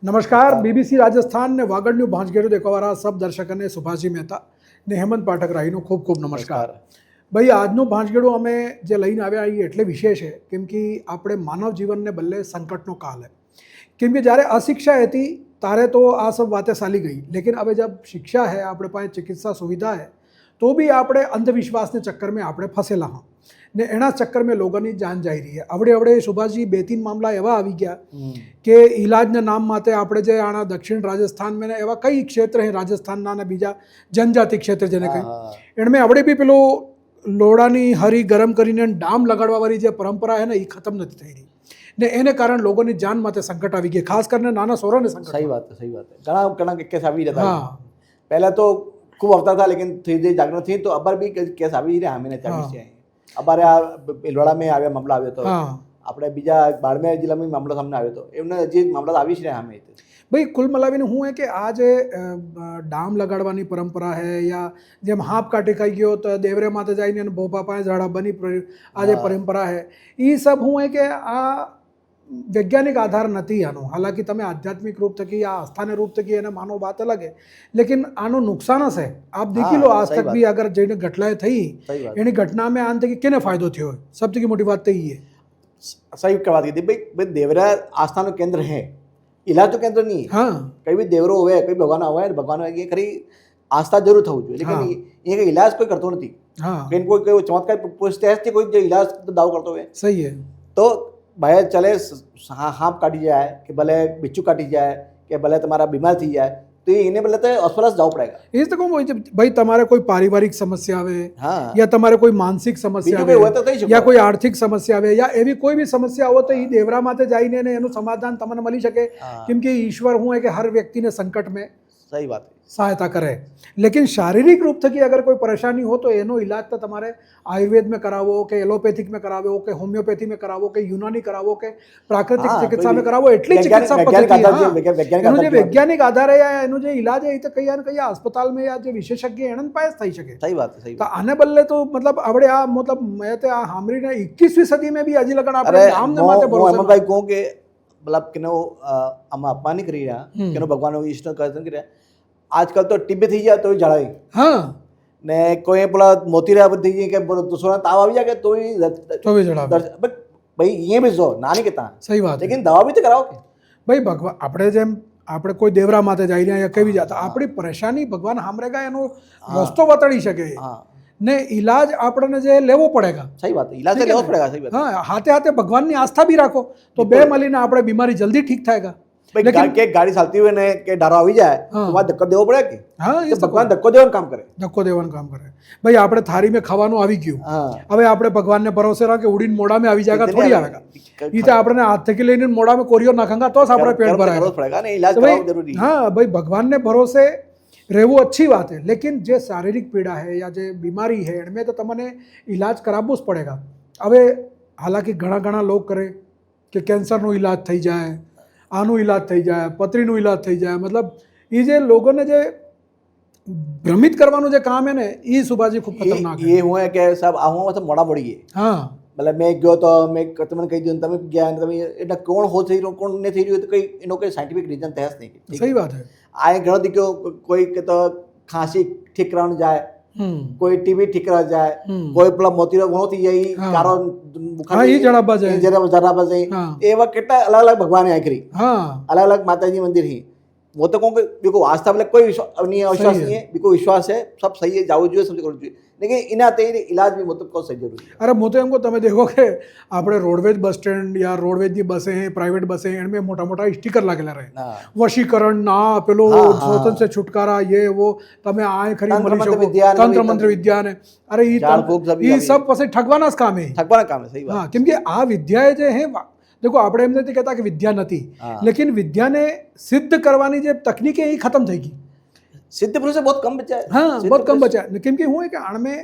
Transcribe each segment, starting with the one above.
નમસ્કાર બીબીસી રાજસ્થાન ને વાગડનું ભાંજગેરું દેખવાવાળા સબ દર્શકોને સુભાષજી મહેતા ને હેમંત પાઠક રાહીનો ખૂબ ખૂબ નમસ્કાર. ભાઈ આજનું ભાંજગેડું અમે જે લઈને આવ્યા એ એટલે વિશેષ છે કેમ કે આપણે માનવ જીવનને બદલે સંકટનો કાલ है કેમ કે જ્યારે અશિક્ષા હતી તારે તો આ सब बातें ચાલી ગઈ लेकिन अब जब शिक्षा है આપણે પાસે चिकित्सा सुविधा है तो भी આપણે अंधविश्वास के चक्कर में આપણે फंसेला हाँ ने एना चक्कर में लोगों की जान जाई रही है. अवड़े सुभाषजी 2-3 मामला एवं આવી ગયા કે इलाजना नाम माते આપણે જે આના दक्षिण राजस्थान में एवं कई क्षेत्र हैं राजस्थान ना बीजा जनजाति क्षेत्र जेने कहीं इनमें अवड़े भी पेलो लोड़ानी हरी गरम करीने डाम लगाड़वा वाली जो परंपरा है ना ये खत्म नहीं थी रही ने एने कारण लोगों की जान माते संकट આવી गई खास करने नाना सोरा ने संकट. सही बात है घना केस આવી जाता है. पहले तो खूब अवता था लेकिन धीरे धीरे जागरण थी तो अबर भी केस આવી રહ્યા हमें चालीस અમારે આ ભીલવાડામાં આવ્યા મામલા આવ્યો તો આપણે બીજા બાડમેર જિલ્લામાં મામલો સામે આવ્યો તો એમને હજી મામલા આવી જ રહ્યા અમે. ભાઈ કુલ મલાવીને હું है कि આ જે ડામ લગાડવાની પરંપરા है या જેમ હાપ કાઢી ખાઈ ગયો તો દેવરે માથે જઈને અને ભોપા પાસે ઝાડા બની આ જે પરંપરા है એ सब હું है कि આ वैज्ञानिक आधार नहीं आनो. हालांकि तमे आध्यात्मिक रूप थकी या आस्थाने रूप थकी एने मानो बात अलग है लेकिन आनो नुकसान है. आप देखी लो आज तक भी अगर जेने घटनाएं थी एनी घटना में आन थकी केने फायदो थयो सबसे मोटी बात तो ये है. सही करवा दी भाई देवरा आस्थान केंद्र है इलाज तो केंद्र नहीं है. हाँ कई भी देवरो हुए कई भगवान हुए भगवान ये खरी आस्था जरूर थવું જોઈએ लेकिन ये इलाज कोई करतो नहीं. हाँ कोई चमत्कार पूछते कोई जो इलाज दाव करतो है. सही है. तो भाई चले हाथ काटी जाए कि भले बिच्छू काटी जाए कि भले तुम्हारा बीमार थी जाए तो इन्हें भले तो अस्पताल जाना पड़ेगा. ये तो कहूँ भाई तुम्हारे कोई पारिवारिक समस्या आवे या तुम्हारे कोई मानसिक समस्या आवे या कोई आर्थिक समस्या आवे या एवी कोई भी समस्या हो तो ये देवरा माते जाइने ने एनु समाधान तमने मળી શકે क्योंकि ईश्वर हूँ है कि हर व्यक्ति ने संकट में सही बात है सहायता करे. लेकिन शारीरिक रूप से अगर कोई परेशानी हो तो एनो इलाज तो तुम्हारे आयुर्वेद में करावो के एलोपैथिक में करावो के होम्योपैथी में करावो के यूनानी करावो के प्राकृतिक चिकित्सा में करावो एटली चिकित्सा पद्धति वैज्ञानिक आधार है या एनो जे इलाज है तो कई कई अस्पताल में या जो विशेषज्ञ एनन पास थई सके. सही बात है. तो आने बदले तो मतलब आवड़े आ मतलब मैं तो आ हामरी ने 21वीं सदी में भी हजी लगन आपणे नाम ने माथे भरोसा भाई कहूं के मतलब केनो हम अपमान करी रहा केनो भगवान इष्ट करतन करी आजकल तो टीबी थी जाए तो जड़ाई. हाँ ने कोई बोला मोतीरा थी जाए के दूसरा ताव आ जाए तो ही जड़ा भाई ये भी जो नानी कहता सही बात लेकिन दवा भी तो कराओ के भाई भगवान આપણે જેમ આપણે કોઈ દેવરા માથે જઈ રહ્યા या કેવી જાતા આપણી પરેશાની ભગવાન હામરેગા એનો રસ્તો બતાડી શકે ને ઇલાજ આપણને જે લેવો પડેગા. સહી વાત ઇલાજ લેવો પડેગા. સહી વાત હા હાથે હાથે ભગવાનની આસ્થા બી રાખો તો બે મળીને આપણે બીમારી જલ્દી ઠીક થાયગા. लेकिन के गाड़ी चलती हुई ने के डरो આવી જાય તો બાદ ધક્કો દેવો પડે કે હા એ ભગવાન ધક્કો દેવાનું કામ કરે. ધક્કો દેવાનું કામ કરે. ભાઈ આપણે થારી में ખાવાનું આવી ગયું હવે આપણે ભગવાનને ભરોસે રાખે ઉડીને મોડા में આવી जाएगा थोड़ी आवेगा ई तो આપણે हाथ थकी लेने मोड़ा में कोरियो नाखेंगा तो આપણે पेट भराएगा पड़ेगा ने इलाज कराना जरूरी है. हाँ भाई भगवान ने भरोसे રહેવું अच्छी बात है लेकिन जो शारीरिक पीड़ा है या जो बीमारी है इनमें तो तमने इलाज करावવું જ પડેगा. હવે हालांकि घણા ઘણા लोग करे कि कैंसरનો इलाज થઈ જાય આનું इलाज થઈ જાય પથરીનું इलाज થઈ જાય मतलब ये जो लोगों ने जो भ्रमित करवानो जो काम है ने ये सुभाजी खूब खतरनाक है. ये हुआ है कि सब आहुं मतलब मोड़ा पड़ी गई. हाँ मतलब मैं गयो तो मैं તમને કહી દઉં તમે ગયા ને તમે એટલે કોણ હો થઈ રહ્યો કોણ ને થઈ રહ્યો તો કઈ એનો કોઈ સાયન્ટિફિક રીઝન તહેસ નહીં. सही बात है. આ ઘણો દીકરો कोई के तो खांसी ठीक कराने जाए कोई टीबी ठीक करा जाए कोई पेला मोतीरो घणो थी जाए कारो हाँ ये जड़ाबा जाए जराबा जाए एवा केटला अलग अलग भगवान आखरी. हाँ अलग अलग माताजी मंदिर ही वो तो कहूँ देखो आस्था मतलब कोई विश्वास नहीं है बिल्कुल विश्वास है सब सही है जाओ जो सब करो लेकिन इना ते इलाज भी मतलब को सही जरूरी है. अरे मैं तो हमको તમે देखो કે આપણે રોડવેજ બસ સ્ટેન્ડ या રોડવેજ ની બસે हैं प्राइवेट बसे हैं इनमें मोटा मोटा स्टिकर लागेला रहे वशीकरण ना पेलो शोषण से छुटकारा ये वो તમે आए खरी तंत्र मंत्र विद्या ने अरे ये सब पसे ठगवाना काम है. ठगवाना काम है. सही बात. हाँ क्योंकि आ विद्याएं जो है देखो આપણે એમ નથી કહેતા કે વિદ્યા નથી लेकिन विद्याने सिद्ध करवानी जो तकनीकें ही खत्म થઈ ગઈ. सिद्ध पुरुष से बहुत कम बचा है. हाँ बहुत कम बचा है क्योंकि હું है कि आण में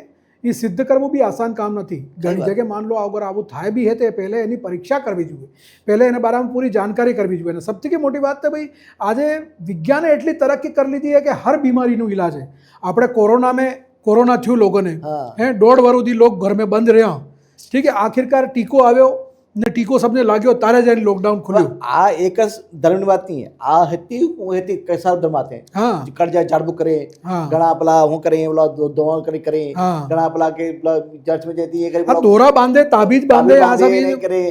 ये सिद्ध करવું भी आसान काम નથી. ઘણી જગ્યાએ मान लो अगर આવું થાય भी है तो पहले એની પરીક્ષા કરવી જોઈએ पहले એના બારામાં પૂરી जानकारी કરવી જોઈએ. સૌથી મોટી વાત તો ભાઈ આજે વિજ્ઞાને એટલી तरक्की कर લીધી है कि हर बीमारीનું इलाज है. આપણે કોરોના થયું લોકોને હે 1.5 વર્ષથી लोग घर में बंद રહ્યા ठीक है आखिरकार टीको આવ્યો ને ટીકો સબને લાગ્યો તારે જઈને લોકડાઉન ખુલ્યું. આ એક જ ધર્મની વાત નહીં આ હતી કૈસા ધર્મ આતે હા કર જાય ઝાડબુક કરે હા ઘણા પેલા હું કરે પેલા દોવા કરે હા ઘણા પેલા કે પેલા ચર્ચ में जाती है करे આ દોરા બાંધે તાબીજ બાંધે આ सब नहीं करे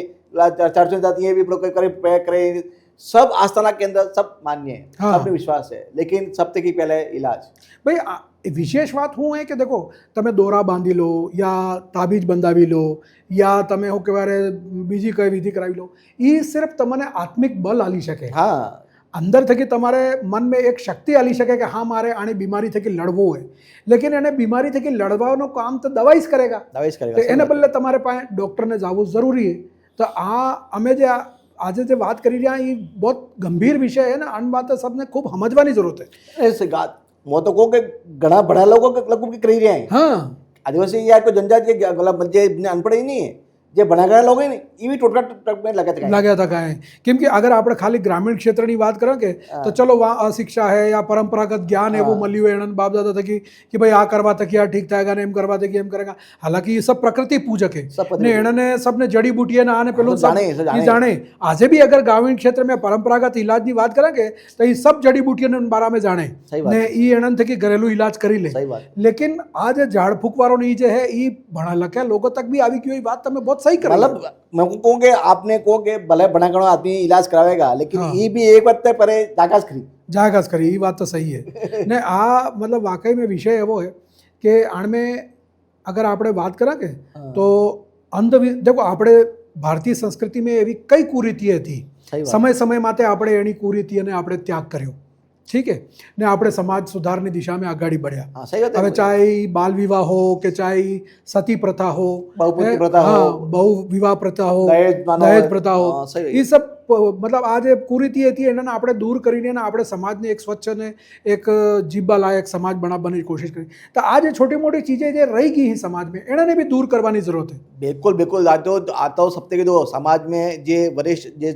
चर्च में जाती है भी लोग करे प्रेयर करे सब आस्थाना के अंदर सब मान्य है हाँ। सबने विश्वास है लेकिन सबसे की पहले इलाज ભાઈ વિશેષ વાત શું હોય કે દેખો તમે દોરા બાંધી લો યા તાબીજ બંધાવી લો યા તમે શું કહેવાય બીજી કઈ વિધિ કરાવી લો એ સિર્ફ તમને આત્મિક બલ આલી શકે हाँ અંદર થકી તમારે મનમાં એક શક્તિ આલી શકે કે હા મારે આની બીમારી થકી લડવું હોય લેકિન એને બીમારી થકી લડવાનું કામ તો દવાઈ જ કરેગા दवाई તો करेगा એને બદલે તમારે પાસે ડૉક્ટરને જવું જરૂરી છે તો આ અમે જે આજે જે વાત કરી રહ્યા એ બહુ ગંભીર વિષય है ને આ વાત सबने खूब समझવાની જરૂર है. ऐसे बात मैं तो कहूँ कि घना बड़ा लोगों के लगभग कर ही रहे हैं हाँ आदिवासी या कोई जनजाति के मतलब जे अनपढ़ ही नहीं है જે ભણેગા લોકો ને એ બી ટોટકા में लगा था લાગ્યા હતા કાંઈ કેમ કે અગર આપણે ખાલી ગ્રામીણ ક્ષેત્રની વાત કરીએ કે તો ચલો વहाँ અશિક્ષા है या પરંપરાગત જ્ઞાન એવું મળ્યું હોય એના બાપ દાદા થકી કે ભાઈ આ કરવા થકી આ ઠીક થાય ને એમ કરવા થકી એમ કરેગા હાલાકી એ સબ પ્રકૃતિ પૂજક है ને એણે સબને જડી બૂટી ને આને પેલું એ જાણે આજે भी अगर ग्रामीण क्षेत्र में परंपरागत इलाज की बात करें तो ये सब जड़ी बूटियों बारे में जाने ने ई एनन थकी घरेलू इलाज करी ले लेकिन आज झाड़ फूक वालों ने जे है ई भणा लख्या लोगों तक भी આવી ગયો એ વાત તમે बहुत सही कर मतलब मैं कहूँ कि आपने कहो कि भले बना गणो आदमी इलाज करावेगा लेकिन ये भी एक बात परे जागाज करी जागाज करी ये बात तो सही है ने आ मतलब वाकई में विषय एवो है कि आने अगर आपणे बात करें के तो देखो આપણે ભારતીય સંસ્કૃતિમાં એવી કઈ કુરીતિઓ હતી સમય સમય માટે આપણે એની કુરીતિઓને આપણે ત્યાગ કર્યો ठीक है ने આપણે સમાજ સુધારની દિશામાં આગળ बढ़્યા હવે ચાહે બાલ વિવાહ हो કે ચાહે સતી પ્રથા हो बहुपुत्री प्रथा हो बहु विवाह प्रथा हो दहेज प्रथा हो ये सब मतलब आज कुरीति હતી એને આપણે દૂર કરીને આપણે સમાજને એક સ્વચ્છ અને એક જીવવા લાયક સમાજ બનાવવાની કોશિશ કરી તો આ જે छोटी मोटी चीजें જે રહી ગઈ है समाज में એને भी दूर करवानी जरूरत है. बिल्कुल बिल्कुल आता हूँ सबसे के दो समाज में जे वरिष्ठ जे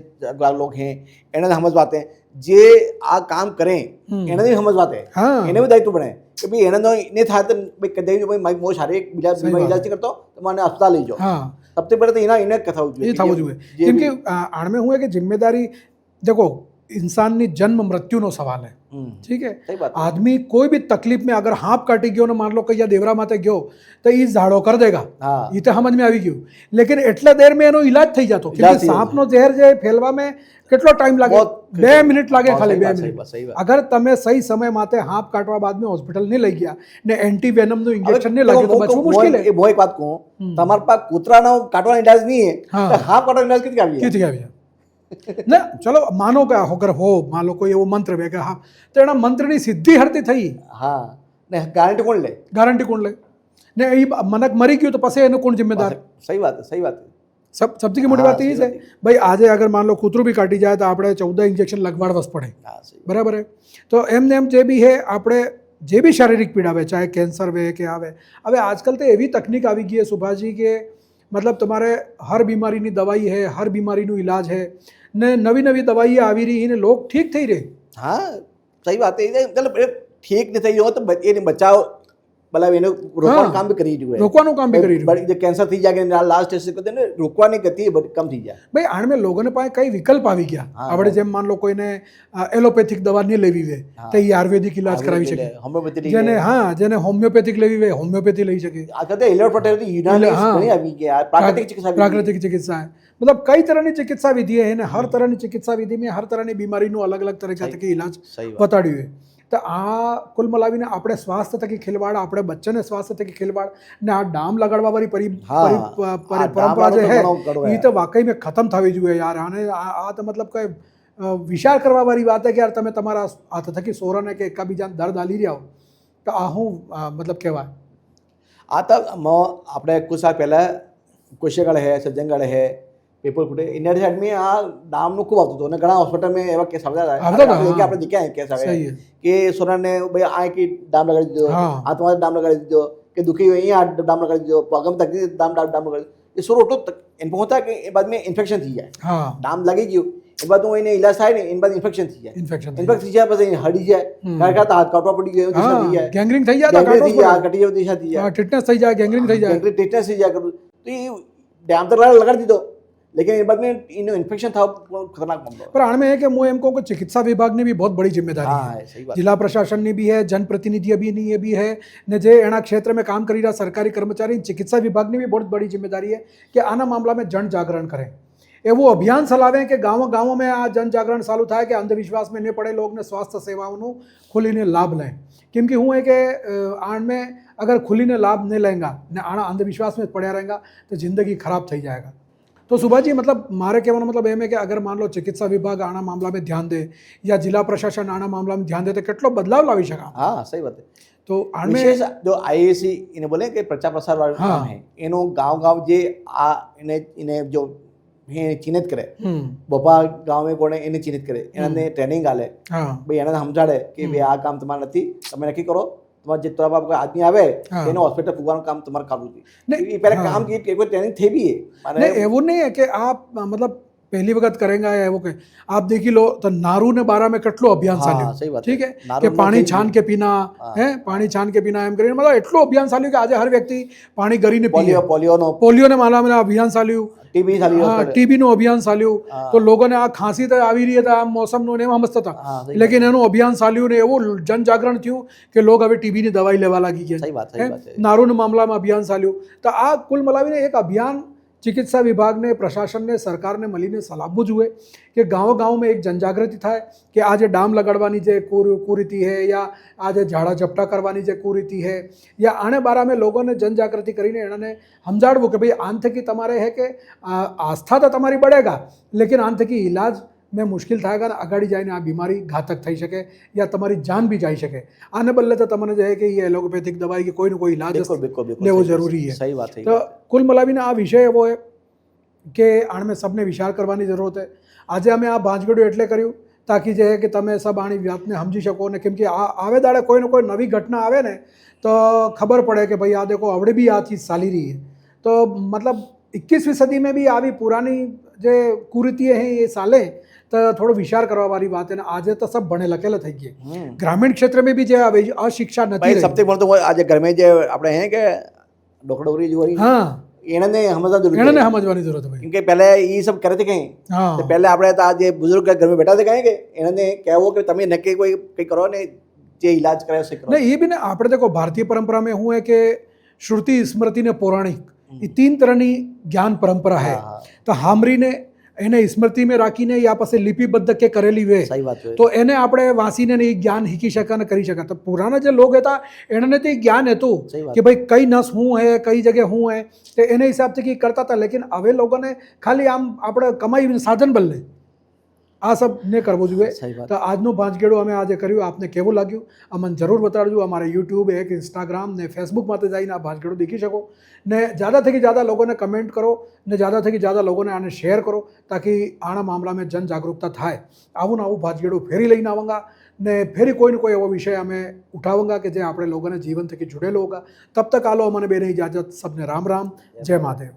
लोग हैं इन्हें समझ पाते हैं जे आ काम करें इन्हें भी समझ पाते हैं हाँ इन्हें भी दायित्व बने कि भाई इन्हें तो इन्हें था तो भाई कदे भी भाई मो शारीरिक इलाज करता तो मैंने अस्पताल ले जाओ हाँ सबसे पहले तो इन्हें कथा ये था જોઈએ કેમકે આણમે હું કે જિમ્મેદારી देखो इंसान ની जन्म मृत्यु નો सवाल है ठीक है आदमी कोई भी तकलीफ में अगर हाथ काटी गयो ने मान लो कहीं देवरा माते गयो तो ये झाड़ो कर देगा ये तो समझ में આવી ગયું लेकिन એટલા देर में એનો इलाज થઈ જતો કે સાપનો ઝેર જે ફેલવા में કેટલો ટાઈમ લાગે 2 મિનિટ લાગે ખાલી 2 મિનિટ અગર તમે સહી સમય માતે હાથ કાટવા બાદ में હોસ્પિટલ नहीं લઈ ગયા ને એન્ટી વેનમ નું इंजेक्शन नहीं લાગ્યો तो બચવું मुश्किल है. એ એક વાત કહું તમાર પાસે કૂતરાનો કાટવાનો ઇલાજ નહીં है હાથ કાટવાનો ઇલાજ ક્યાંથી આવી ना चलो मानो का होकर हो मान लो कोई वो मंत्र वे हाँ तो एना मंत्र ની સિદ્ધિ હરતી થઈ હા ને ગારંટી કોણ લે गारंटी कोण ले ने ई मनक मरी गयो तो पसे एनो कोण जिम्मेदार सही बात है सबसे की मोटी बात ये है भाई आज अगर मान लो कूतरू भी काटी जाए तो આપણે 14 इंजेक्शन लगवाड़वस पड़े बराबर है तो एम ने एम जे भी है આપણે जे भी शारीरिक पीड़ा वे चाहे कैंसर वे के आवे હવે આજકાલ તો એવી તકनीक આવી ગઈ है सुभाषजी के मतलब तुम्हारे हर बीमारी ની દવાઈ है हर बीमारी નું इलाज है ने नवी नवी दवाई આવી રહી ને लोग ठीक થઈ रहे हाँ सही बात है मतलब ठीक नहीं થઈ हो तो ये बचाव मतलब એને રોકવાનું કામ भी કરી રહ્યું है રોકવાનું કામ भी કરી રહ્યું જે કેન્સર થઈ જાય કે લાસ્ટ સ્ટેજ પર તેને રોકવાની ગતિ કમ થઈ જાય ભાઈ આણમે લોકોને પાસે કઈ વિકલ્પ આવી ગયા આપણે જેમ માન લો કોઈને એલોપેથિક દવા નહીં લેવી હોય તો એ આયુર્વેદિક ઇલાજ કરાવી શકે હોમિયોપેથિક જેને હા જેને હોમિયોપેથિક લેવી હોય હોમિયોપેથી લઈ શકે આ કદે એલોપેથિક યુનાની ઘણી આવી ગયા પ્રાકૃતિક चिकित्सा है मतलब कई तरह की चिकित्सा विधि है हर तरह की चिकित्सा विधि में हर तरह की बीमारी नो अलग अलग तरीका थकी इलाज बताड्યું है तो आ कुल मिलावीने આપણે સ્વાસ્થ્ય થકી ખિલવાડ આપણે બચ્ચાને સ્વાસ્થ્ય થકી ખિલવાડ ને આ ડામ લગાડવા વાળી પરંપરા જે है ये तो वाकई में खत्म થવી જોઈએ यार આને આ તો मतलब કઈ વિચાર કરવા વાળી વાત है कि यार તમે તમારા હાથ થકી સોરાને કે એકબીજાને દર્દ આલી રહ્યા હો તો આ હું मतलब કહેવાય આ તો આપણે कुछ साल पहले कोशेगढ़ है सज्जनगढ़ है पेपर फूटे इंडिया साइड में आ दाम નું ખૂબ આવતું હતું અને ઘણા હોસ્પિટલ में એવા કેસ આવતા હતા આપણે દેખ્યા है કેસ આવે કે સોનાને ભાઈ આ કે દામ લગાડી દીધો હાથમાં દામ લગાડી દીધો કે દુખી હોય અહીંયા દામ લગાડી દીધો પગમ તકલીફ દામ લગાડી એ સોરો એટલો એમ હોતા કે એ બાદ में ઇન્ફેક્શન થઈ જાય દામ લાગી ગયું એ બાદ એને ઇલાજ થાય ને એન બાદ ઇન્ફેક્શન થઈ જાય ઇન્ફેક્શન થઈ જાય પછી હડી જાય કારકા હાથ કાટવા પડી ગયો દિશા થઈ જાય ગેંગ્રીન થઈ જાય કટી જાય દિશા થઈ જાય ટેટનસ થઈ જાય ગેંગ્રીન થઈ જાય ટેટનસ થઈ જાય તો એ દામ તો લગાડી દીધો लेकिन ये बाद में इन्हें इन्फेक्शन था खतरनाक मामला पर आने में है कि હું એમ કહું कि चिकित्सा विभाग ने भी बहुत बड़ी जिम्मेदारी हाँ है। सही बात जिला प्रशासन ने भी है, जनप्रतिनिधि भी नहीं है भी है ने जे एना क्षेत्र में काम કરી રહ્યા સરકારી કર્મચારી चिकित्सा विभाग ने भी बहुत बड़ी जिम्मेदारी है कि આના મામલામાં જન જાગરણ કરેं, એવું અભિયાન ચલાવે કે ગામો ગામોમાં આ જન જાગરણ ચાલુ થાય કે અંધવિશ્વાસમાં ન પડે, લોકોને સ્વાસ્થ્ય સેવાઓનો ખુલીને લાભ લે। કેમ કે હું है कि આણમાં अगर खुलीने लाभ नहीं लेंगा ने आना अंधविश्वास में पड़ा रहेगा तो जिंदगी खराब થઈ जाएगा। तो सुभाष जी मतलब मारे कहने मतलब एम है कि अगर मान लो चिकित्सा विभाग आना मामला में ध्यान दे या जिला प्रशासन आना मामला में ध्यान दे तो કેટલો બદલાવ લાવી શકા। हाँ सही बात है। तो आने विशेष जो आईएसी इन्हें बोले कि प्रचार प्रसार वाला काम है, इन्हों गांव-गांव जे आ इन्हें जो हे चिन्हित करे, बपा गांव में कोने इन्हें चिन्हित करे, इन्हें ट्रेनिंग आले, भाई इन्हें समझाड़े कि भाई आ काम तुम्हारा नहीं, तुम्हें नक्की करो, तुम्हारा जितना बाप का आदमी आवे, इन्हें हॉस्पिटल पुगान काम तुम्हारा काबू थी। ये पहले काम की कोई ट्रेनिंग थे भी है। नहीं वो नहीं है कि आप मतलब पहली वक्त करेंगे या वो के आप देखी लो तो नारू ने 12 में કેટલો અભિયાન ચાલ્યું, ठीक है कि पानी छान के पीना है, पानी छान के पीना एम કરીને मतलब એટલો અભિયાન ચાલ્યું કે આજે હર વ્યક્તિ પાણી ગરીને પીએ। પોલિયોને માલામાં અભિયાન ચાલ્યું, ટીબી ચાલ્યું, ટીબીનું અભિયાન ચાલ્યું, તો લોકોને આ ખાંસી તો આવી રહી હતા આ મોસમનું ને એમાં મસ્ત હતા, લેકિન એનું અભિયાન ચાલ્યું ને એવું જન જાગરણ થયું કે લોકો હવે ટીબીની દવાઈ લેવા લાગી ગયા। નારૂના મામલામાં અભિયાન ચાલ્યું। તો આ કુલ મલાવીને એક અભિયાન चिकित्सा विभाग ने, प्रशासन ने, सरकार ने મળીને ચલાવવું જોઈએ કે ગાँव गाँव में एक जनजागृति થાય કે આ જે ડામ લગાડવાની જે કુરીતિ है या આ જે ઝાડા ઝપટા કરવાની જે કુરીતિ है या આને બારામાં લોકોને જનજાગૃતિ કરીને એનાને સમજાડવું કે ભાઈ આનથી તમારે है કે આસ્થા તો તમારી बढ़ेगा लेकिन આનથી इलाज में मुश्किल थायगा, अगाड़ी जाए आ बीमारी घातक थी सके या तमारी जान भी जाई सके। आने बदले तो तमने जो है कि ये एलोपैथिक दवाई की कोई ना कोई इलाज लेवो जरूरी है। सही बात है। तो कुल मिलावीने आ विषय एवो है कि आने में सबने विचार करवानी जरूरत है। आज अमे आ भांजगड़ू एटले कर्युं ताकि जो है कि तमे सब आनी वातने समझी सको ने, केम कि आवे दाड़े कोई ना कोई नवी घटना आवे ने तो खबर पड़े कि भाई आ देखो अवड़े भी आ चीज़ चाली रही है। तो मतलब 21वीं सदी में भी आवी पुरानी जो कुरीतियाँ हैं ये चाले तो थोड़ो विचार करवा वाली बात है ना। आज तो सब भणे लखेला થઈ ગયે, ग्रामीण क्षेत्र में भी जो अशिक्षा નથી રહી। सबसे बोलते आज घर में जो આપણે हैं कि ડોકડોરી जो हाँ એને સમજવા જરૂરી એને સમજવાની જરૂરત है क्योंकि पहले ये सब करे थे कहीं तो पहले આપણે तो आज बुजुर्ग घर में बैठा थे कहीं के એને કહેવો કે તમે નક્કી કોઈ કઈ કરો ને જે इलाज करे से करो। नहीं ये भी ना આપણે देखो भारतीय परंपरा में हूँ है कि श्रुति स्मृति ने पौराणिक ये 3 तरहनी ज्ञान परंपरा है। तो हामरी ने એને સ્મૃતિ में રાખીને યા પછી લિપિબદ્ધ કે કરેલી વે તો એને આપણે વાંચીને એ જ્ઞાન શીખી શકા ને કરી શકા। તો પુરાના જે લોક હતા એને તે જ્ઞાન હતું કે ભાઈ કઈ નસ શું है, કઈ જગ્યાએ શું है, તો એને હિસાબથી કે કરતા હતા। લેકિન હવે લોકોને ખાલી આમ આપણે કમાઈ સાધન બદલે આ सब ने करवो જોઈએ। तो આજનું ભાંજગેડું અમે આજે કર્યું, આપને કેવું લાગ્યું અમને જરૂર બતાડજો। અમારે યુટ્યુબ એક ઇન્સ્ટાગ્રામ ને ફેસબુક માતે જઈને આ ભાંજગેડું દેખી શકો ને ज़्यादाથી ज़्यादा लोगों ने कमेंट करो ने ज़्यादाથી ज़्यादा लोगों ने आने शेयर करो ताकि आना मामला में जन जागरूकता थाय। આવું આવું ભાંજગેડું ફેરી લઈને આવાંગા ને ફેરી કોઈ ને કોઈ એવો વિષય અમે ઉઠાવાંગા કે જે આપણે લોકોને જીવન થકી जुड़ेलो होगा। तब तक आलो अमने बेने इजाजत। सबने राम राम, जय महादेव।